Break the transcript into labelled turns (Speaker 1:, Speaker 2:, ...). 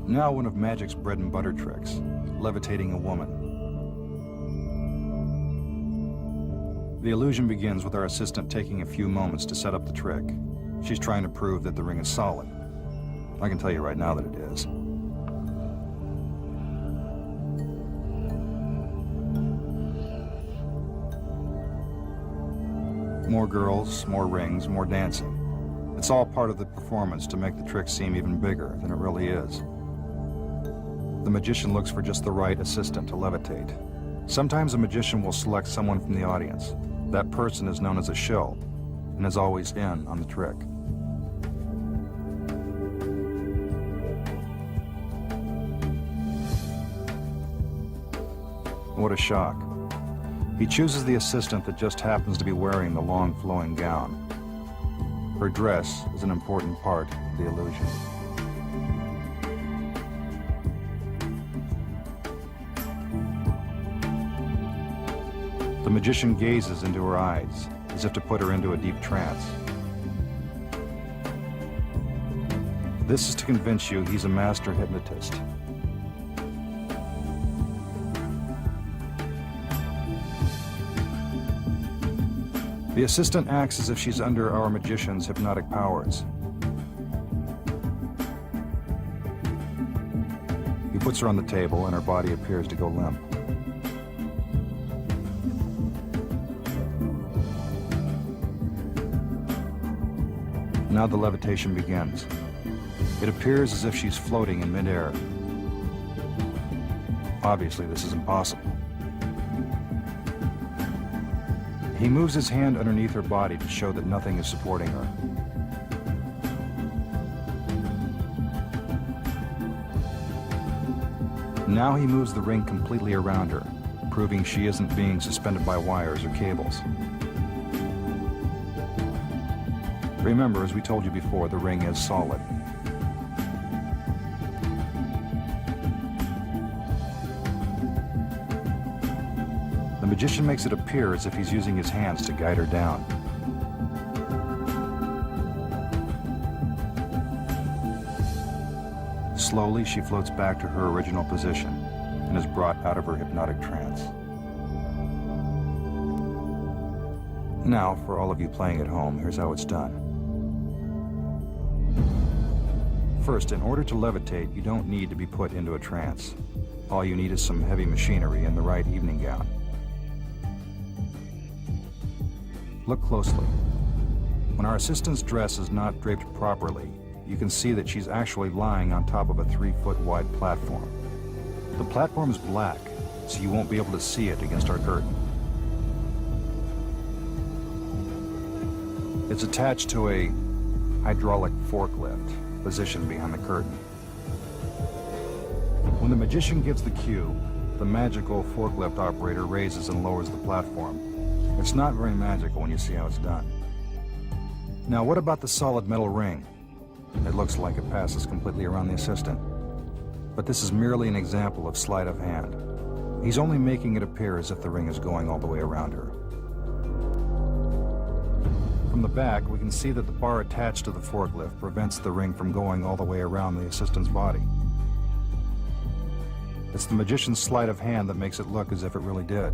Speaker 1: Now one of magic's bread and butter tricks, levitating a woman. The illusion begins with our assistant taking a few moments to set up the trick. She's trying to prove that the ring is solid. I can tell you right now that it is. More girls, more rings, more dancing. It's all part of the performance to make the trick seem even bigger than it really is. The magician looks for just the right assistant to levitate. Sometimes a magician will select someone from the audience. That person is known as a shill and is always in on the trick. What a shock. He chooses the assistant that just happens to be wearing the long flowing gown. Her dress is an important part of the illusion. The magician gazes into her eyes, as if to put her into a deep trance. This is to convince you he's a master hypnotist. The assistant acts as if she's under our magician's hypnotic powers. He puts her on the table and her body appears to go limp. Now the levitation begins. It appears as if she's floating in midair. Obviously, this is impossible. He moves his hand underneath her body to show that nothing is supporting her. Now he moves the ring completely around her, proving she isn't being suspended by wires or cables. Remember, as we told you before, the ring is solid. The magician makes it appear as if he's using his hands to guide her down. Slowly, she floats back to her original position and is brought out of her hypnotic trance. Now, for all of you playing at home, here's how it's done. First, in order to levitate, you don't need to be put into a trance. All you need is some heavy machinery and the right evening gown. Look closely. When our assistant's dress is not draped properly, you can see that she's actually lying on top of a 3-foot wide platform. The platform is black, so you won't be able to see it against our curtain. It's attached to a hydraulic forklift positioned behind the curtain. When the magician gives the cue, the magical forklift operator raises and lowers the platform. It's not very magical when you see how it's done. Now, what about the solid metal ring? It looks like it passes completely around the assistant. But this is merely an example of sleight of hand. He's only making it appear as if the ring is going all the way around her. From the back, we can see that the bar attached to the forklift prevents the ring from going all the way around the assistant's body. It's the magician's sleight of hand that makes it look as if it really did.